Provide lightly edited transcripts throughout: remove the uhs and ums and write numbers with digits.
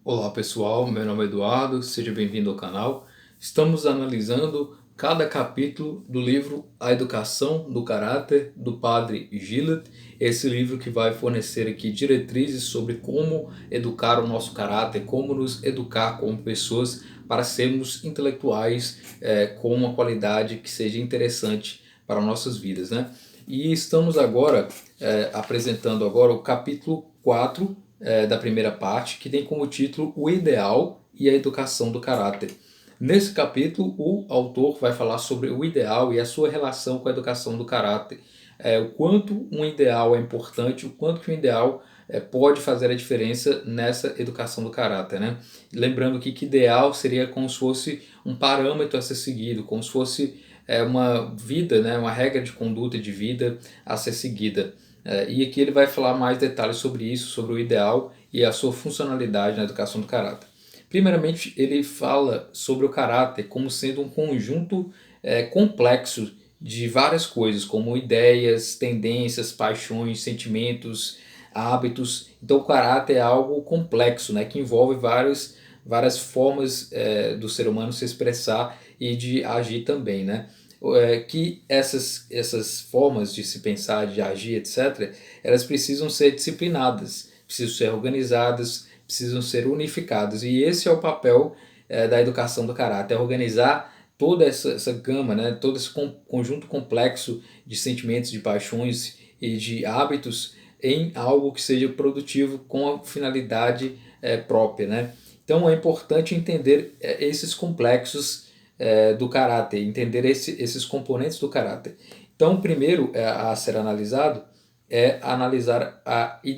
Olá pessoal, meu nome é Eduardo, seja bem-vindo ao canal. Estamos analisando cada capítulo do livro A Educação do Caráter, do Padre Gillett. Esse livro que vai fornecer aqui diretrizes sobre como educar o nosso caráter, como nos educar como pessoas para sermos intelectuais com uma qualidade que seja interessante para nossas vidas, né? E estamos agora apresentando agora o capítulo 4 da primeira parte, que tem como título O Ideal e a Educação do Caráter. Nesse capítulo, o autor vai falar sobre o ideal e a sua relação com a educação do caráter. O quanto um ideal é importante, o quanto que um ideal pode fazer a diferença nessa educação do caráter, né? Lembrando aqui que ideal seria como se fosse um parâmetro a ser seguido, como se fosse uma vida, né? Uma regra de conduta de vida a ser seguida. E aqui ele vai falar mais detalhes sobre isso, sobre o ideal e a sua funcionalidade na educação do caráter. Primeiramente, ele fala sobre o caráter como sendo um conjunto complexo de várias coisas, como ideias, tendências, paixões, sentimentos, hábitos. Então, o caráter é algo complexo, né, que envolve várias formas do ser humano se expressar e de agir também, né? Que essas formas de se pensar, de agir, etc., elas precisam ser disciplinadas, precisam ser organizadas, precisam ser unificadas. E esse é o papel da educação do caráter, é organizar toda essa gama, né, todo esse conjunto complexo de sentimentos, de paixões e de hábitos em algo que seja produtivo com a finalidade própria, né? Então é importante entender esses complexos do caráter, entender esses componentes do caráter. Então, o primeiro a ser analisado é analisar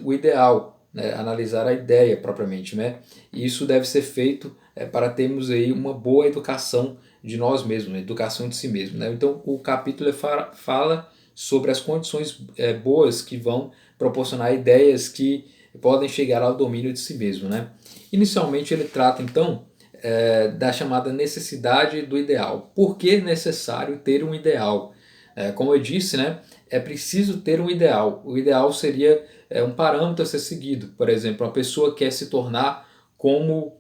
o ideal, né? Analisar a ideia propriamente, né? E isso deve ser feito para termos aí uma boa educação de nós mesmos, educação de si mesmo, né? Então, o capítulo fala sobre as condições boas que vão proporcionar ideias que podem chegar ao domínio de si mesmo, né? Inicialmente ele trata então da chamada necessidade do ideal. Por que é necessário ter um ideal? Como eu disse, né, é preciso ter um ideal. O ideal seria um parâmetro a ser seguido. Por exemplo, uma pessoa quer se tornar como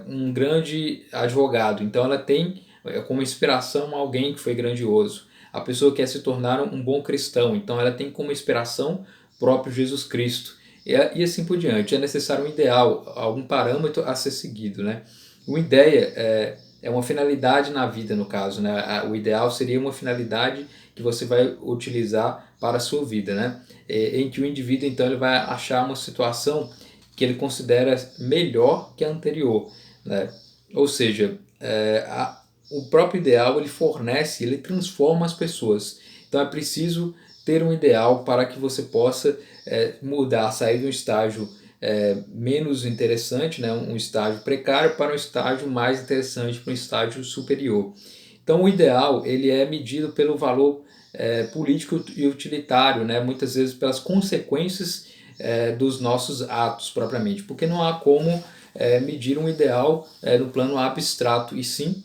um grande advogado, então ela tem como inspiração alguém que foi grandioso. A pessoa quer se tornar um bom cristão, então ela tem como inspiração o próprio Jesus Cristo. E assim por diante. É necessário um ideal, algum parâmetro a ser seguido, né? Uma ideia é uma finalidade na vida, no caso, né? O ideal seria uma finalidade que você vai utilizar para a sua vida, né? Em que o indivíduo, então, ele vai achar uma situação que ele considera melhor que a anterior, né? Ou seja, o próprio ideal ele fornece, ele transforma as pessoas. Então é preciso ter um ideal para que você possa mudar, sair de um estágio menos interessante, né, um estágio precário, para um estágio mais interessante, para um estágio superior. Então o ideal ele é medido pelo valor político e utilitário, né, muitas vezes pelas consequências dos nossos atos propriamente, porque não há como medir um ideal no plano abstrato, e sim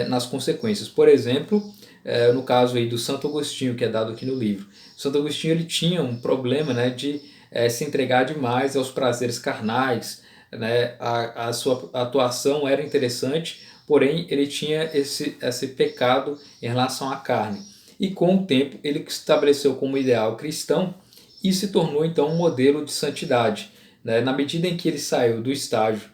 nas consequências. Por exemplo, no caso aí do Santo Agostinho, que é dado aqui no livro. Santo Agostinho ele tinha um problema, né, de se entregar demais aos prazeres carnais, né? A sua atuação era interessante, porém ele tinha esse pecado em relação à carne. E com o tempo ele estabeleceu como ideal cristão e se tornou então um modelo de santidade, né? Na medida em que ele saiu do estágio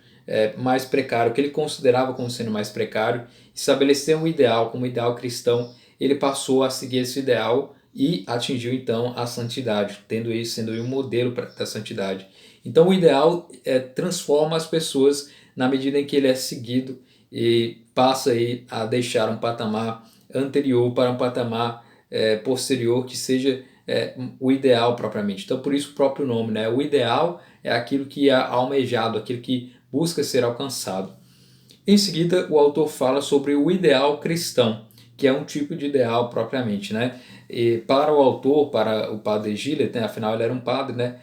mais precário, que ele considerava como sendo mais precário, estabeleceu um ideal como ideal cristão, ele passou a seguir esse ideal e atingiu então a santidade, tendo isso sendo um modelo da santidade. Então o ideal transforma as pessoas na medida em que ele é seguido e passa aí a deixar um patamar anterior para um patamar posterior que seja o ideal propriamente. Então por isso o próprio nome, né? O ideal é aquilo que é almejado, aquilo que busca ser alcançado. Em seguida, o autor fala sobre o ideal cristão, que é um tipo de ideal propriamente, né? E para o autor, para o padre Gillett, né, afinal ele era um padre, né?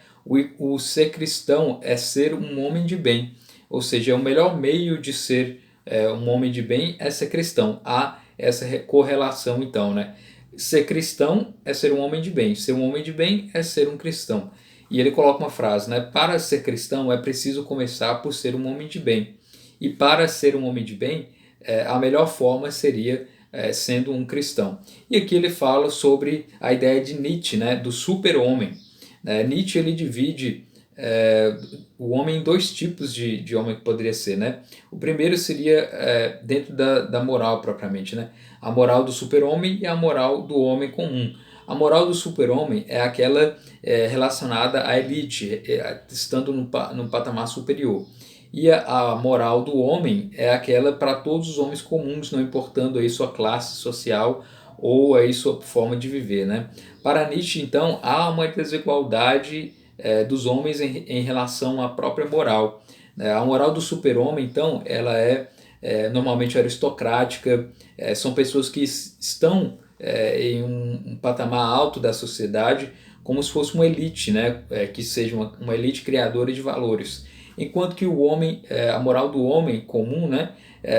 O ser cristão é ser um homem de bem, ou seja, é o melhor meio de ser um homem de bem é ser cristão. Há essa correlação então, né? Ser cristão é ser um homem de bem, ser um homem de bem é ser um cristão. E ele coloca uma frase, né? Para ser cristão é preciso começar por ser um homem de bem. E para ser um homem de bem, a melhor forma seria sendo um cristão. E aqui ele fala sobre a ideia de Nietzsche, né? Do super-homem. Nietzsche ele divide o homem em dois tipos de homem que poderia ser, né? O primeiro seria dentro da moral propriamente, né? A moral do super-homem e a moral do homem comum. A moral do super-homem é aquela relacionada à elite, estando num patamar superior. E a moral do homem é aquela para todos os homens comuns, não importando aí sua classe social ou aí sua forma de viver, né? Para Nietzsche, então, há uma desigualdade dos homens em relação à própria moral. A moral do super-homem, então, ela normalmente aristocrática, são pessoas que estão em um patamar alto da sociedade, como se fosse uma elite, né? Que seja uma elite criadora de valores. Enquanto que o homem, a moral do homem comum, né?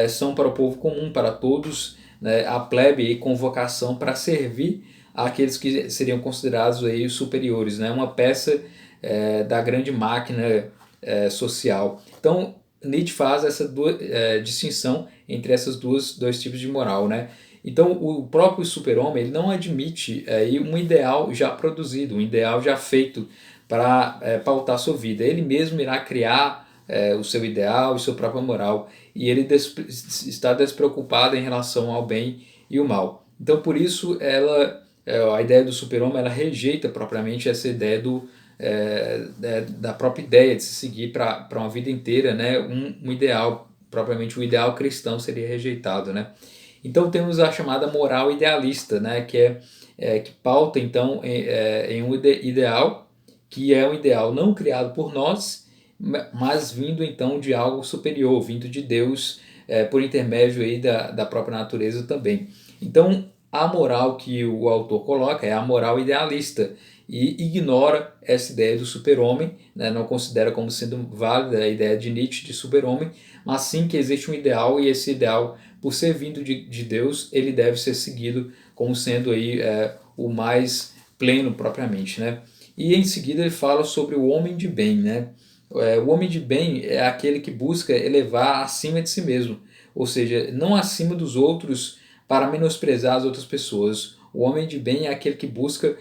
São para o povo comum, para todos, né? A plebe e convocação para servir àqueles que seriam considerados aí os superiores, né? Uma peça da grande máquina social. Então, Nietzsche faz essa distinção entre esses dois tipos de moral, né? Então, o próprio super-homem ele não admite um ideal já produzido, um ideal já feito para pautar sua vida. Ele mesmo irá criar o seu ideal e sua própria moral, e ele está despreocupado em relação ao bem e o mal. Então, por isso, a ideia do super-homem ela rejeita propriamente essa ideia da própria ideia de se seguir para uma vida inteira, né? Um ideal, propriamente o ideal cristão seria rejeitado, né? Então temos a chamada moral idealista, né? Que pauta então em um ideal que é um ideal não criado por nós, mas vindo então de algo superior, vindo de Deus por intermédio aí da própria natureza também. Então a moral que o autor coloca é a moral idealista e ignora essa ideia do super-homem, né? Não considera como sendo válida a ideia de Nietzsche de super-homem, mas sim que existe um ideal e esse ideal, por ser vindo de Deus, ele deve ser seguido como sendo aí, o mais pleno propriamente, né? E em seguida ele fala sobre o homem de bem, né? O homem de bem é aquele que busca elevar acima de si mesmo, ou seja, não acima dos outros para menosprezar as outras pessoas. O homem de bem é aquele que busca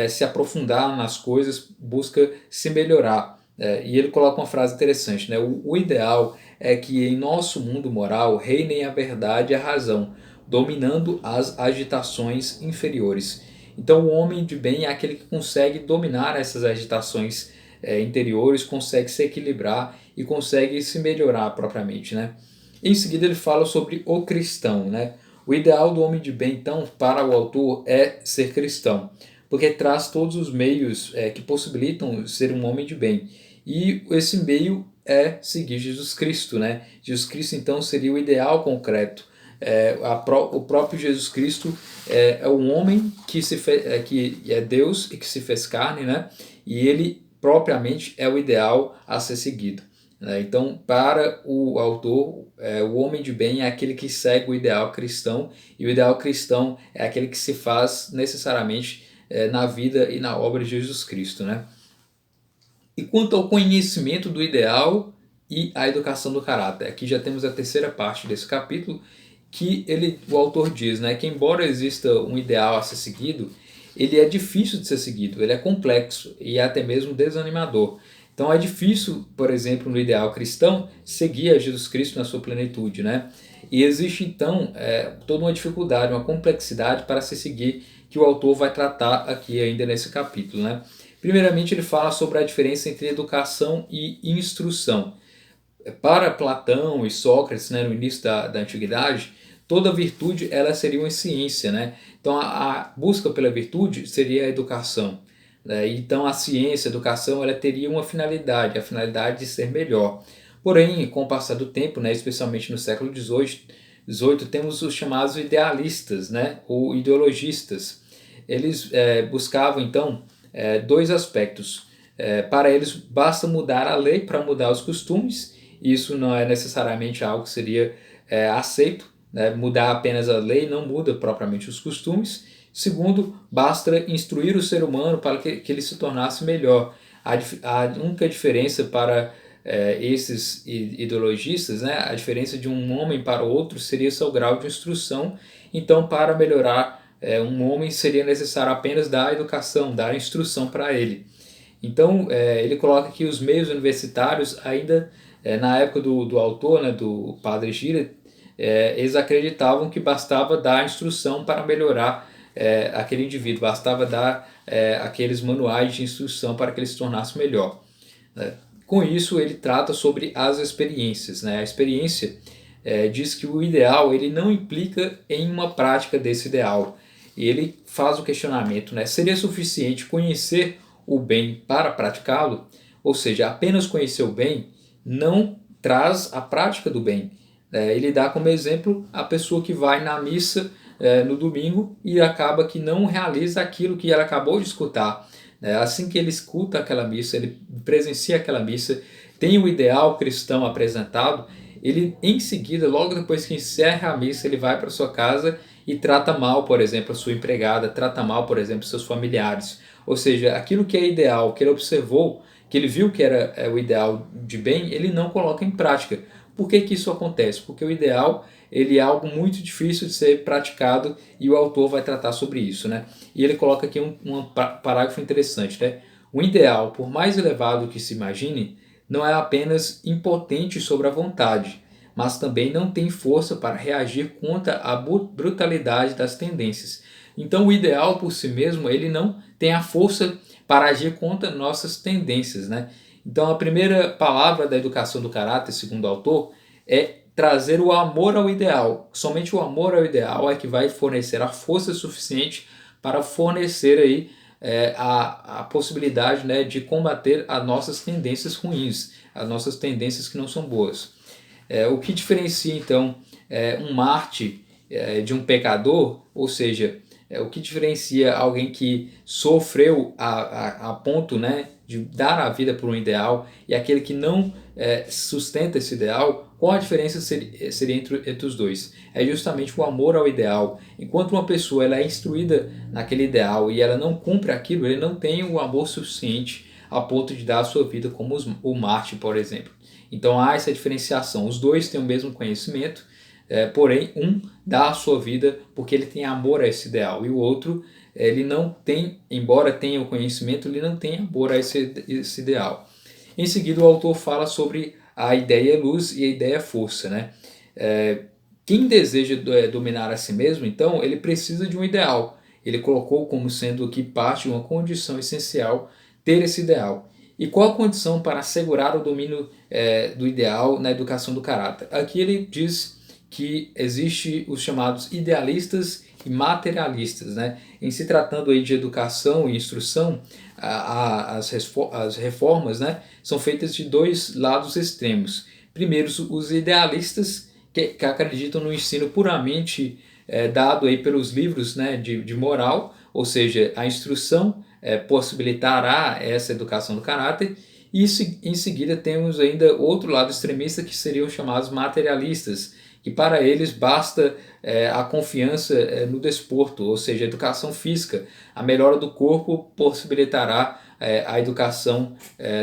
se aprofundar nas coisas, busca se melhorar. E ele coloca uma frase interessante, né? O ideal é que em nosso mundo moral reinem a verdade e a razão, dominando as agitações inferiores. Então o homem de bem é aquele que consegue dominar essas agitações interiores, consegue se equilibrar e consegue se melhorar propriamente, né? Em seguida ele fala sobre o cristão, né? O ideal do homem de bem, então, para o autor é ser cristão, porque traz todos os meios que possibilitam ser um homem de bem. E esse meio é seguir Jesus Cristo, né? Jesus Cristo, então, seria o ideal concreto. O próprio Jesus Cristo é um homem que é Deus e que se fez carne, né? E ele propriamente é o ideal a ser seguido. Então, para o autor, o homem de bem é aquele que segue o ideal cristão, e o ideal cristão é aquele que se faz necessariamente na vida e na obra de Jesus Cristo, né? E quanto ao conhecimento do ideal e a educação do caráter, aqui já temos a terceira parte desse capítulo, que o autor diz, né, que embora exista um ideal a ser seguido, ele é difícil de ser seguido, ele é complexo e até mesmo desanimador. Então é difícil, por exemplo, no ideal cristão, seguir a Jesus Cristo na sua plenitude, né? E existe então toda uma dificuldade, uma complexidade para se seguir, que o autor vai tratar aqui ainda nesse capítulo, né? Primeiramente ele fala sobre a diferença entre educação e instrução. Para Platão e Sócrates, né, no início da antiguidade, toda virtude ela seria uma ciência, né? Então a busca pela virtude seria a educação. Então a ciência, a educação, ela teria uma finalidade, a finalidade de ser melhor. Porém, com o passar do tempo, né, especialmente no século XVIII, temos os chamados idealistas, né, ou ideologistas. Eles buscavam, então, dois aspectos. Para eles, basta mudar a lei para mudar os costumes. Isso não é necessariamente algo que seria aceito, né? Mudar apenas a lei não muda propriamente os costumes. Segundo, basta instruir o ser humano para que ele se tornasse melhor. A única diferença para esses ideologistas, né, a diferença de um homem para o outro seria seu grau de instrução. Então, para melhorar um homem, seria necessário apenas dar educação, dar instrução para ele. Então, ele coloca que os meios universitários ainda, na época do autor, né, do padre Gillet, eles acreditavam que bastava dar instrução para melhorar aquele indivíduo, bastava dar aqueles manuais de instrução para que ele se tornasse melhor, né? Com isso, ele trata sobre as experiências, né? A experiência diz que o ideal ele não implica em uma prática desse ideal. E ele faz o questionamento, né? Seria suficiente conhecer o bem para praticá-lo? Ou seja, apenas conhecer o bem não traz a prática do bem. Ele dá como exemplo a pessoa que vai na missa no domingo e acaba que não realiza aquilo que ela acabou de escutar. Assim que ele escuta aquela missa, ele presencia aquela missa, tem o ideal cristão apresentado, ele em seguida, logo depois que encerra a missa, ele vai para sua casa e trata mal, por exemplo, a sua empregada, trata mal, por exemplo, seus familiares. Ou seja, aquilo que é ideal, que ele observou, que ele viu que era o ideal de bem, ele não coloca em prática. Por que isso acontece? Porque o ideal ele é algo muito difícil de ser praticado e o autor vai tratar sobre isso, né? E ele coloca aqui um parágrafo interessante, né? O ideal, por mais elevado que se imagine, não é apenas impotente sobre a vontade, mas também não tem força para reagir contra a brutalidade das tendências. Então o ideal por si mesmo, ele não tem a força para agir contra nossas tendências, né? Então a primeira palavra da educação do caráter, segundo o autor, é trazer o amor ao ideal. Somente o amor ao ideal é que vai fornecer a força suficiente para fornecer aí a possibilidade, né, de combater as nossas tendências ruins, as nossas tendências que não são boas. O que diferencia então um mártir de um pecador, ou seja, o que diferencia alguém que sofreu a ponto, né, de dar a vida por um ideal e aquele que não sustenta esse ideal, qual a diferença seria entre os dois? É justamente o amor ao ideal. Enquanto uma pessoa ela é instruída naquele ideal e ela não cumpre aquilo, ele não tem o amor suficiente a ponto de dar a sua vida como o mártir, por exemplo. Então há essa diferenciação. Os dois têm o mesmo conhecimento, porém um dá a sua vida porque ele tem amor a esse ideal e o outro ele não tem, embora tenha o conhecimento, ele não tem amor a esse ideal. Em seguida o autor fala sobre a ideia luz e a ideia força, né? Quem deseja dominar a si mesmo, então, ele precisa de um ideal. Ele colocou como sendo que parte de uma condição essencial ter esse ideal. E qual a condição para assegurar o domínio do ideal na educação do caráter? Aqui ele diz que existe os chamados idealistas e materialistas, né? Em se tratando aí de educação e instrução, as reformas, né, são feitas de dois lados extremos. Primeiro, os idealistas que acreditam no ensino puramente dado aí pelos livros, né, de moral, ou seja, a instrução possibilitará essa educação do caráter. E em seguida temos ainda outro lado extremista que seriam chamados materialistas, que para eles basta a confiança no desporto, ou seja, a educação física. A melhora do corpo possibilitará a educação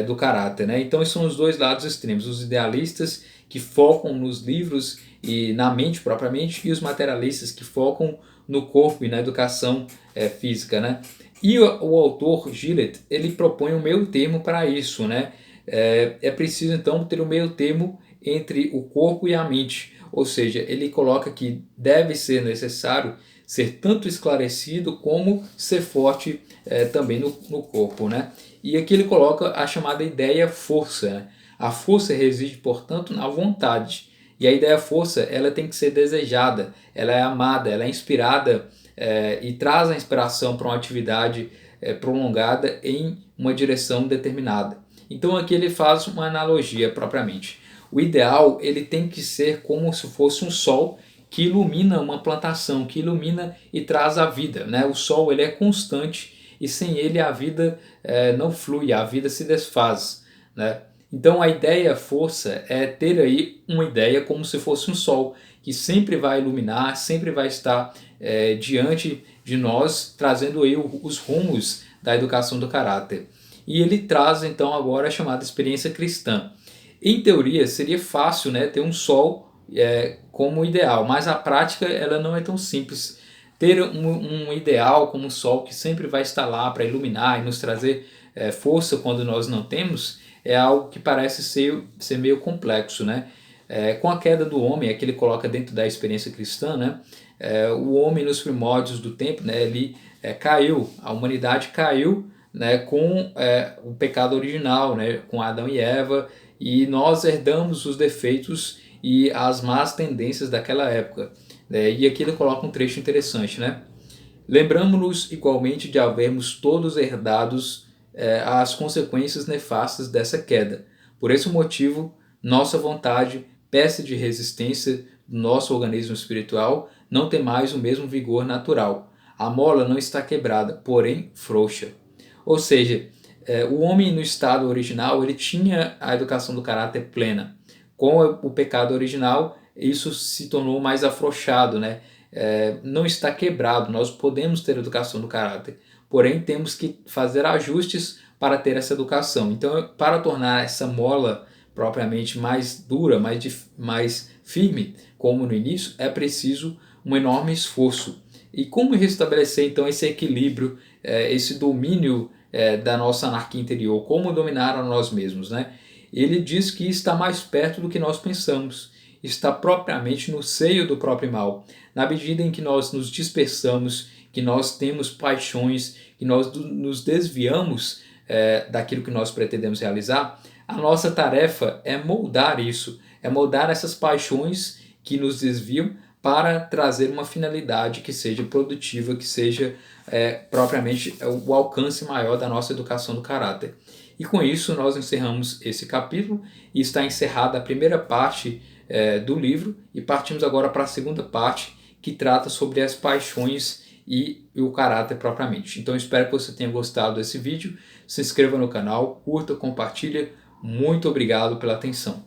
do caráter, né? Então esses são os dois lados extremos, os idealistas que focam nos livros e na mente propriamente, e os materialistas que focam no corpo e na educação física, né? E o autor Gillet, ele propõe um meio termo para isso, né? É preciso então ter um meio termo entre o corpo e a mente, ou seja, ele coloca que deve ser necessário ser tanto esclarecido como ser forte também no corpo, né? E aqui ele coloca a chamada ideia força, né? A força reside, portanto, na vontade. E a ideia força, ela tem que ser desejada, ela é amada, ela é inspirada e traz a inspiração para uma atividade prolongada em uma direção determinada. Então aqui ele faz uma analogia propriamente. O ideal ele tem que ser como se fosse um sol que ilumina uma plantação, que ilumina e traz a vida, né? O sol ele é constante e sem ele a vida não flui, a vida se desfaz, né? Então a ideia força é ter aí uma ideia como se fosse um sol, que sempre vai iluminar, sempre vai estar diante de nós, trazendo aí os rumos da educação do caráter. e ele traz então agora a chamada experiência cristã. Em teoria seria fácil, né, ter um sol como ideal, mas a prática ela não é tão simples. Ter um ideal como um sol que sempre vai estar lá para iluminar e nos trazer força quando nós não temos, é algo que parece ser meio complexo, né? Com a queda do homem, é que ele coloca dentro da experiência cristã, né? O homem nos primórdios do tempo, né, ele caiu, a humanidade caiu, né, com o pecado original, né, com Adão e Eva, e nós herdamos os defeitos e as más tendências daquela época. E aqui ele coloca um trecho interessante, né? Lembramos-nos igualmente de havermos todos herdados as consequências nefastas dessa queda. Por esse motivo, nossa vontade, peça de resistência do nosso organismo espiritual, não tem mais o mesmo vigor natural. A mola não está quebrada, porém frouxa. Ou seja, o homem no estado original ele tinha a educação do caráter plena. Com o pecado original, isso se tornou mais afrouxado, né? Não está quebrado, nós podemos ter educação do caráter, porém temos que fazer ajustes para ter essa educação. Então, para tornar essa mola propriamente mais dura, mais firme, como no início, é preciso um enorme esforço. E como restabelecer então esse equilíbrio, esse domínio da nossa anarquia interior, como dominar a nós mesmos, né? Ele diz que está mais perto do que nós pensamos, está propriamente no seio do próprio mal. Na medida em que nós nos dispersamos, que nós temos paixões, que nós nos desviamos daquilo que nós pretendemos realizar, a nossa tarefa é moldar isso, é moldar essas paixões que nos desviam para trazer uma finalidade que seja produtiva, que seja propriamente o alcance maior da nossa educação do caráter. E com isso nós encerramos esse capítulo e está encerrada a primeira parte do livro e partimos agora para a segunda parte que trata sobre as paixões e o caráter propriamente. Então espero que você tenha gostado desse vídeo, se inscreva no canal, curta, compartilha, muito obrigado pela atenção.